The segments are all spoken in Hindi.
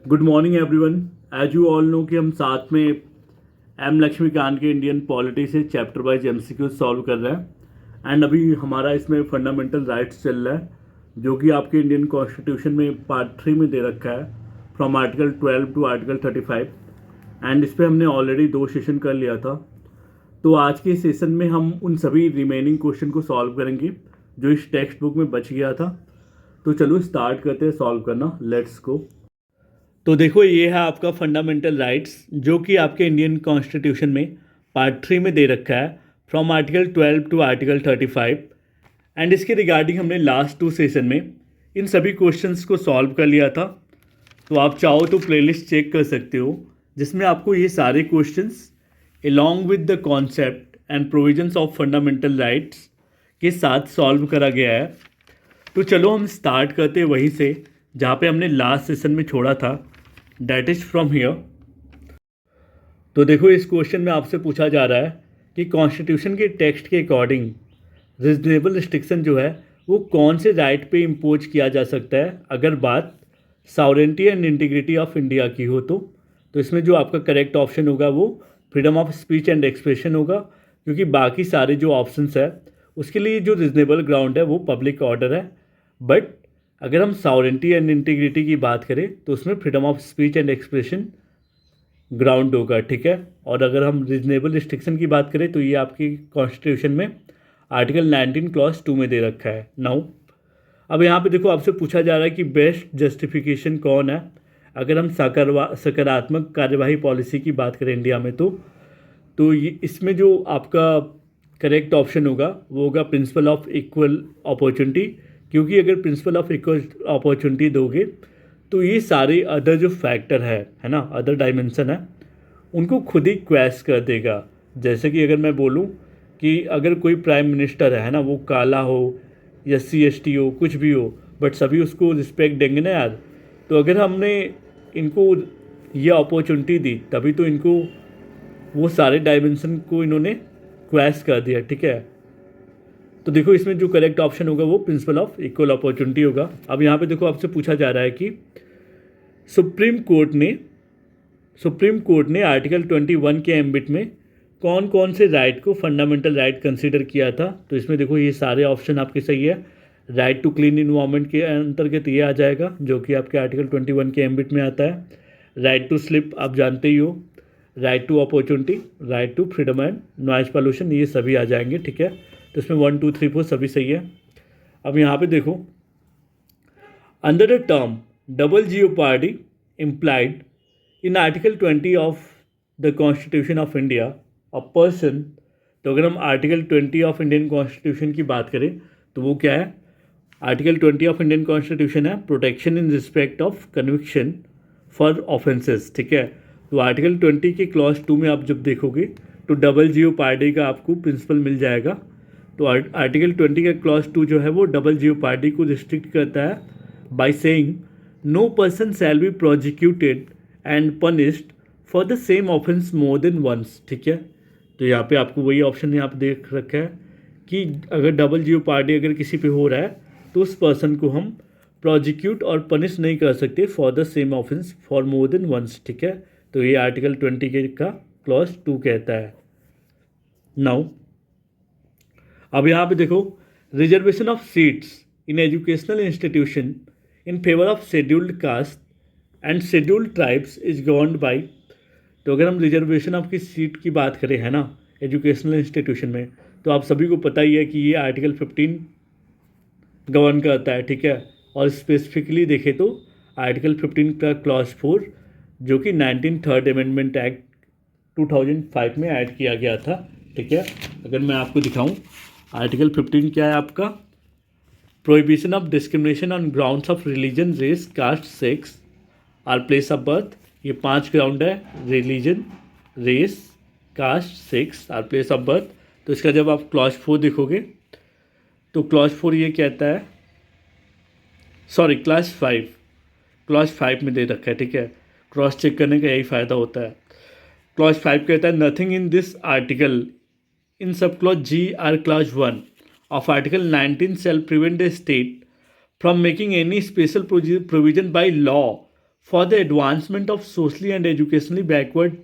Good morning everyone. As you all know कि हम साथ में एम लक्ष्मीकांत के इंडियन पॉलिटी से चैप्टर वाइज एमसीक्यू सॉल्व कर रहे हैं। एंड अभी हमारा इसमें फंडामेंटल राइट्स चल रहा है, जो कि आपके इंडियन कॉन्स्टिट्यूशन में पार्ट 3 में दे रखा है, from article 12 to article 35। And इस पर हमने ऑलरेडी 2 सेशन कर लिया था। तो आज के सेशन में हम उन सभी रिमेनिंग क्वेश्चन को सॉल्व करेंगे जो इस टेक्स्ट बुक में बच गया था। तो चलो स्टार्ट करते हैं सॉल्व करना। Let's go. तो देखो, ये है आपका फंडामेंटल राइट्स, जो कि आपके इंडियन कॉन्स्टिट्यूशन में पार्ट 3 में दे रखा है, from article 12 to article 35। And इसके रिगार्डिंग हमने लास्ट 2 सेशन में इन सभी क्वेश्चंस को सॉल्व कर लिया था। तो आप चाहो तो प्लेलिस्ट चेक कर सकते हो, जिसमें आपको ये सारे questions along with the concept and provisions of fundamental rights के साथ सॉल्व करा गया है। तो चलो हम स्टार्ट करते हैं वहीं से जहाँ पे हमने लास्ट सेशन में छोड़ा था, डैट इज़ फ्रॉम हियर। तो देखो, इस क्वेश्चन में आपसे पूछा जा रहा है कि कॉन्स्टिट्यूशन के टेक्स्ट के अकॉर्डिंग रीजनेबल रिस्ट्रिक्शन जो है वो कौन से राइट पे इम्पोज किया जा सकता है अगर बात sovereignty and integrity of India की हो। तो इसमें जो आपका करेक्ट ऑप्शन होगा वो freedom of speech and expression होगा, क्योंकि बाकी सारे जो ऑप्शंस है उसके लिए जो रीजनेबल ग्राउंड है वो पब्लिक ऑर्डर है। बट अगर हम सॉवरेंटी एंड इंटीग्रिटी की बात करें तो उसमें freedom of speech and expression ground होगा, ठीक है। और अगर हम रीजनेबल रिस्ट्रिक्शन की बात करें तो ये आपकी कॉन्स्टिट्यूशन में आर्टिकल 19 क्लॉज 2 में दे रखा है। नाउ अब यहाँ पे देखो, आपसे पूछा जा रहा है कि बेस्ट जस्टिफिकेशन कौन है अगर हम सकारात्मक कार्यवाही पॉलिसी की बात करें इंडिया में। तो ये इसमें जो आपका करेक्ट ऑप्शन होगा वो होगा प्रिंसिपल ऑफ इक्वल अपॉर्चुनिटी, क्योंकि अगर प्रिंसिपल ऑफ इक्वल अपॉर्चुनिटी दोगे तो ये सारे अदर जो फैक्टर है ना, अदर डायमेंशन है, उनको खुद ही क्वैश कर देगा। जैसे कि अगर मैं बोलूँ कि अगर कोई प्राइम मिनिस्टर है ना, वो काला हो या CST हो, कुछ भी हो, बट सभी उसको रिस्पेक्ट देंगे ना यार। तो अगर हमने इनको ये अपॉर्चुनिटी दी तभी तो इनको वो सारे डायमेंशन को इन्होंने क्वैश कर दिया, ठीक है। तो देखो, इसमें जो करेक्ट ऑप्शन होगा वो प्रिंसिपल ऑफ इक्वल अपॉर्चुनिटी होगा। अब यहाँ पे देखो, आपसे पूछा जा रहा है कि सुप्रीम कोर्ट ने आर्टिकल 21 के एम्बिट में कौन कौन से राइट को फंडामेंटल राइट कंसीडर किया था। तो इसमें देखो, ये सारे ऑप्शन आपके सही है। राइट टू क्लीन इन्वायरमेंट के अंतर्गत ये आ जाएगा, जो कि आपके आर्टिकल 21 के एम्बिट में आता है। राइट टू स्लिप आप जानते ही हो, right to opportunity, right to freedom and noise pollution, ये सभी आ जाएंगे, ठीक है। तो इसमें 1 2 3 4 सभी सही है। अब यहाँ पे देखो, under the term double jeopardy implied in article 20 of the constitution of India a person. तो अगर हम आर्टिकल 20 ऑफ इंडियन कॉन्स्टिट्यूशन की बात करें तो वो क्या है? आर्टिकल 20 ऑफ इंडियन कॉन्स्टिट्यूशन है protection in respect of conviction for offences, ठीक है। तो आर्टिकल 20 के क्लॉज 2 में आप जब देखोगे तो डबल जियोपार्डी का आपको प्रिंसिपल मिल जाएगा। तो आर्टिकल 20 का क्लॉज 2 जो है वो डबल जियोपार्डी को रिस्ट्रिक्ट करता है by saying no person shall be prosecuted and punished for the same offence more than once, ठीक है। तो यहाँ पे आपको वही ऑप्शन यहाँ पे देख रखा है कि अगर डबल जियोपार्डी अगर किसी पे हो रहा है तो उस पर्सन को हम प्रोजिक्यूट और पनिश नहीं कर सकते for the same offence for more than once, ठीक है। तो ये आर्टिकल 20 के का क्लॉज 2 कहता है। नाउ अब यहाँ पे देखो, reservation of seats in educational institution in favour of scheduled caste and scheduled tribes is governed bye. तो अगर हम रिजर्वेशन ऑफ की सीट की बात करें है ना एजुकेशनल इंस्टीट्यूशन में, तो आप सभी को पता ही है कि ये आर्टिकल 15 गवर्न करता है, ठीक है। और स्पेसिफिकली देखें तो आर्टिकल 15 का क्लॉज 4 जो कि 19 थर्ड अमेंडमेंट एक्ट 2005 में ऐड किया गया था, ठीक है। अगर मैं आपको दिखाऊं, आर्टिकल 15 क्या है आपका? Prohibition of discrimination on grounds of religion, race, caste, sex और प्लेस ऑफ बर्थ। ये 5 ग्राउंड है, रिलीजन, रेस, कास्ट, सेक्स और प्लेस ऑफ बर्थ। तो इसका जब आप क्लॉज 4 देखोगे तो क्लॉज 4 ये कहता है, सॉरी क्लॉज 5 में दे रखा है, ठीक है। क्रॉस चेक करने का यही फ़ायदा होता है। क्लॉज 5 कहता है nothing in this article in sub clause G और clause 1 of article 19 shall prevent the state from making any special provision by law for the advancement of socially and educationally backward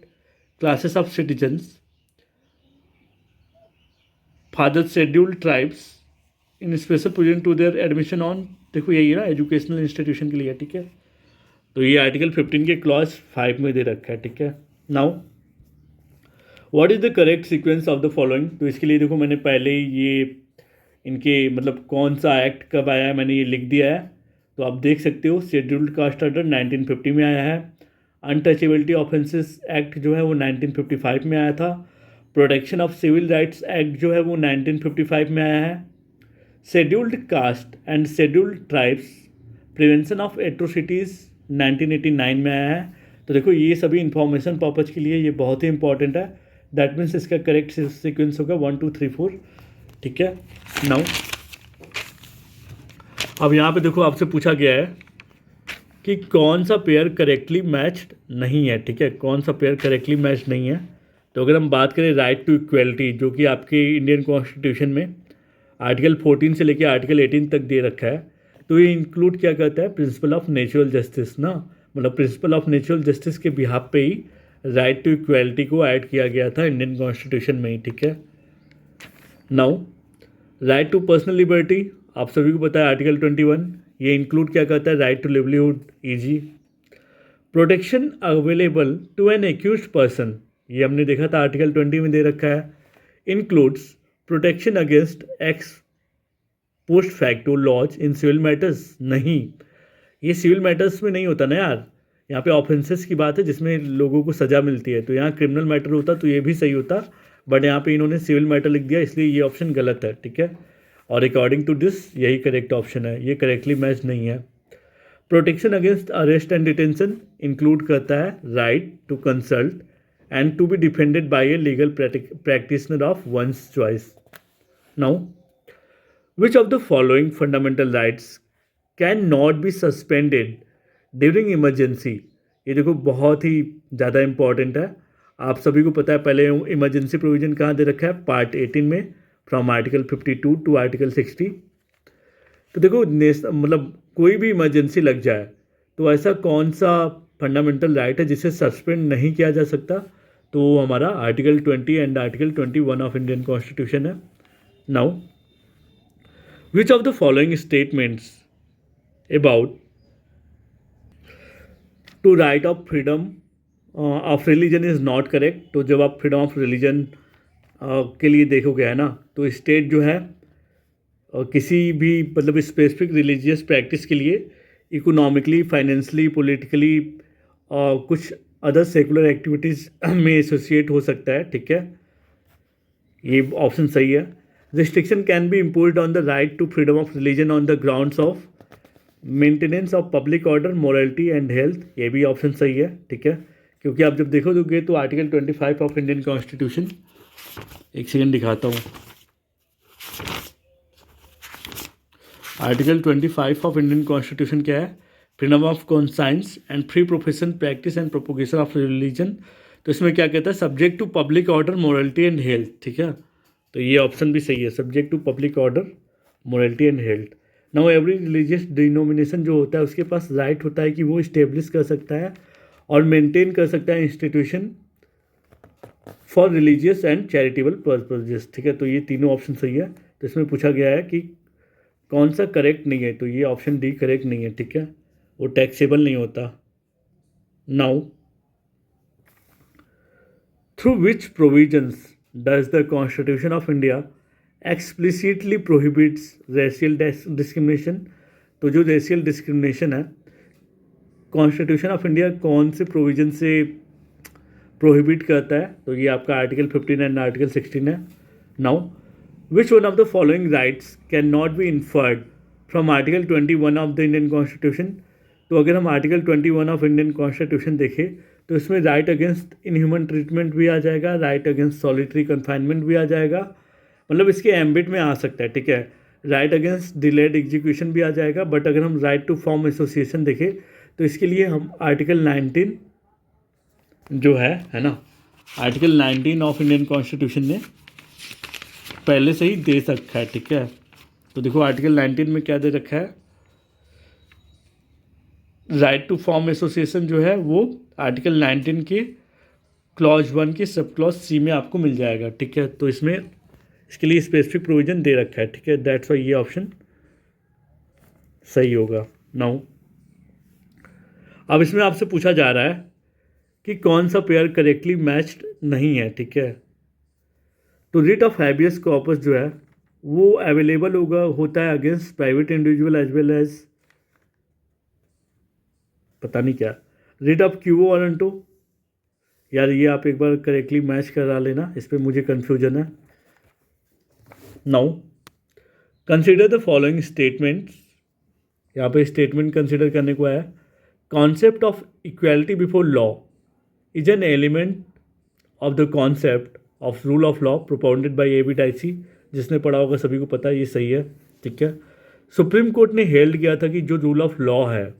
classes of citizens for the scheduled tribes in special provision to their admission on, देखो यही है ना, एजुकेशनल इंस्टीट्यूशन के लिए, ठीक है। तो ये आर्टिकल 15 के क्लॉज 5 में दे रखा है, ठीक है। Now what is the correct sequence of the following, तो इसके लिए देखो मैंने पहले ही ये इनके मतलब कौन सा एक्ट कब आया है मैंने ये लिख दिया है, तो आप देख सकते हो। शेड्यूल्ड कास्ट ऑर्डर 1950 में आया है। अनटचेबिलिटी ऑफेंसेस एक्ट जो है वो 1955 में आया था। Protection of civil rights act जो है वो 1955 में आया है। Scheduled caste and scheduled tribes prevention of atrocities 1989 में आया है। तो देखो ये सभी इंफॉर्मेशन पर्पज के लिए ये बहुत ही इंपॉर्टेंट है। दैट मीन्स इसका करेक्ट सीक्वेंस होगा 1 2 3 4, ठीक है। नाउ अब यहाँ पे देखो आपसे पूछा गया है कि कौन सा पेयर करेक्टली मैच्ड नहीं है, ठीक है, कौन सा पेयर करेक्टली मैच्ड नहीं है। तो अगर हम बात करें राइट टू इक्वलिटी, जो कि आपके इंडियन कॉन्स्टिट्यूशन में आर्टिकल 14 से लेकर आर्टिकल 18 तक दे रखा है, तो ये इंक्लूड क्या करता है, प्रिंसिपल ऑफ नेचुरल जस्टिस ना, मतलब प्रिंसिपल ऑफ नेचुरल जस्टिस के बिहाफ पे ही राइट टू इक्वलिटी को ऐड किया गया था इंडियन कॉन्स्टिट्यूशन में ही, ठीक है। Now right to personal liberty, आप सभी को पता है आर्टिकल 21, ये इंक्लूड क्या करता है, right to livelihood easy. Protection available to an accused person, ये हमने देखा था आर्टिकल 20 में दे रखा है। Includes protection against ex post facto laws in civil matters, नहीं, ये सिविल मैटर्स में नहीं होता ना यार, यहाँ पे ऑफेंसेस की बात है जिसमें लोगों को सज़ा मिलती है। तो यहाँ क्रिमिनल मैटर होता तो ये भी सही होता, बट यहाँ पे इन्होंने सिविल मैटर लिख दिया, इसलिए ये ऑप्शन गलत है, ठीक है। और अकॉर्डिंग टू दिस यही करेक्ट ऑप्शन है, ये करेक्टली मैच नहीं है। Protection against arrest and detention include करता है right to consult and to be defended by a legal practitioner of one's choice. Now which of the following fundamental rights can not be suspended during emergency, ये देखो बहुत ही ज़्यादा इंपॉर्टेंट है। आप सभी को पता है पहले इमरजेंसी प्रोविजन कहाँ दे रखा है, पार्ट 18 में, फ्रॉम आर्टिकल 52 टू आर्टिकल 60। तो देखो मतलब कोई भी इमरजेंसी लग जाए तो ऐसा कौन सा फंडामेंटल राइट है जिसे सस्पेंड नहीं किया जा सकता, तो वो हमारा article 20 and article 21 of Indian constitution है। Now which of the following statements about two right of freedom of religion is not correct, तो जब आप फ्रीडम ऑफ रिलीजन के लिए देखोगे है ना, तो स्टेट जो है किसी भी मतलब स्पेसिफिक रिलीजियस प्रैक्टिस के लिए इकोनॉमिकली, फाइनेंशली, पॉलिटिकली कुछ अदर सेकुलर एक्टिविटीज़ में एसोसिएट हो सकता है, ठीक है, ये ऑप्शन सही है। Restriction can be imposed on the right to freedom of religion on the grounds of maintenance of public order, morality and health, ये भी ऑप्शन सही है, ठीक है, क्योंकि आप जब देखोगे तो आर्टिकल 25 ऑफ इंडियन कॉन्स्टिट्यूशन, एक सेकेंड दिखाता हूँ, आर्टिकल 25 ऑफ इंडियन कॉन्स्टिट्यूशन क्या है, freedom of conscience and free profession, practice and propagation of religion. तो इसमें क्या कहता है, subject to public order, morality and health, ठीक है, तो ये ऑप्शन भी सही है, subject to public order, morality and health. Now every religious denomination जो होता है उसके पास राइट होता है कि वो इस्टेब्लिश कर सकता है और मेंटेन कर सकता है institution for religious and charitable purposes, ठीक है, तो ये तीनों ऑप्शन सही है। तो इसमें पूछा गया है कि कौन सा करेक्ट नहीं है, तो ये ऑप्शन डी करेक्ट नहीं है, ठीक है, वो टैक्सेबल नहीं होता। Now through which provisions does the constitution of India explicitly prohibits racial discrimination, तो जो रेशियल डिस्क्रिमिनेशन है कॉन्स्टिट्यूशन ऑफ इंडिया कौन से प्रोविजन से प्रोहिबिट करता है, तो ये आपका आर्टिकल 15 एंड आर्टिकल 16 है। Now which one of the following rights can not be inferred from article 21 of the Indian constitution, तो अगर हम आर्टिकल 21 ऑफ इंडियन कॉन्स्टिट्यूशन देखें तो इसमें राइट अगेंस्ट इनह्यूमन ट्रीटमेंट भी आ जाएगा, राइट अगेंस्ट सॉलिटरी कन्फाइनमेंट भी आ जाएगा, मतलब इसके एम्बिट में आ सकता है, ठीक है, राइट अगेंस्ट डिलेड एग्जीक्यूशन भी आ जाएगा। बट अगर हम राइट टू फॉर्म एसोसिएशन देखें तो इसके लिए हम आर्टिकल 19 जो है ना, आर्टिकल 19 ऑफ इंडियन कॉन्स्टिट्यूशन ने पहले से ही दे रखा है, ठीक है। तो देखो आर्टिकल 19 में क्या दे रखा है, राइट टू फॉर्म एसोसिएशन जो है वो आर्टिकल 19 के क्लॉज 1 के सब क्लॉज सी में आपको मिल जाएगा, ठीक है। तो इसमें इसके लिए स्पेसिफिक प्रोविजन दे रखा है, ठीक है। दैट्स वाई ये ऑप्शन सही होगा। नाउ अब इसमें आपसे पूछा जा रहा है कि कौन सा पेयर करेक्टली मैच्ड नहीं है, ठीक है। तो रिट ऑफ हैबियस कॉर्पस जो है वो अवेलेबल होता है against private individual as well as पता नहीं क्या रिट ऑफ क्यूओ वारंटो। यार ये आप एक बार करेक्टली मैच करा लेना, इस पर मुझे कन्फ्यूजन है। Now consider the following statements, यहाँ पे स्टेटमेंट कंसिडर करने को आया। Concept of equality before law is an element of the concept of rule of law propounded by A B Dicey. जिसने पढ़ा होगा सभी को पता है, ये सही है, ठीक है। सुप्रीम कोर्ट ने हेल्ड किया था कि जो रूल ऑफ लॉ है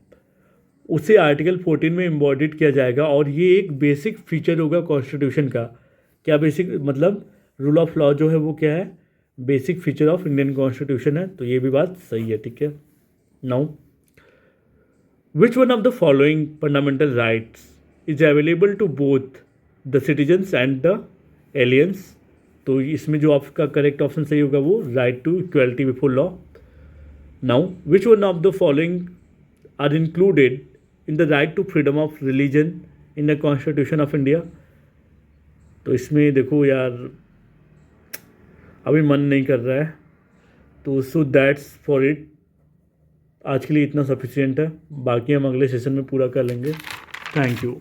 उसे आर्टिकल 14 में एम्बॉडिड किया जाएगा और ये एक बेसिक फीचर होगा कॉन्स्टिट्यूशन का। क्या बेसिक मतलब रूल ऑफ लॉ जो है वो क्या है, basic feature of Indian constitution है। तो ये भी बात सही है, ठीक है। Now which one of the following fundamental rights is available to both the citizens and the aliens. तो इसमें जो आपका करेक्ट ऑप्शन सही होगा वो right to equality before law. Now which one of the following are included in the right to freedom of religion in the constitution of India. तो इसमें देखो यार अभी मन नहीं कर रहा है, तो सो दैट्स फॉर इट। आज के लिए इतना सफिशिएंट है, बाकी हम अगले सेशन में पूरा कर लेंगे। Thank you.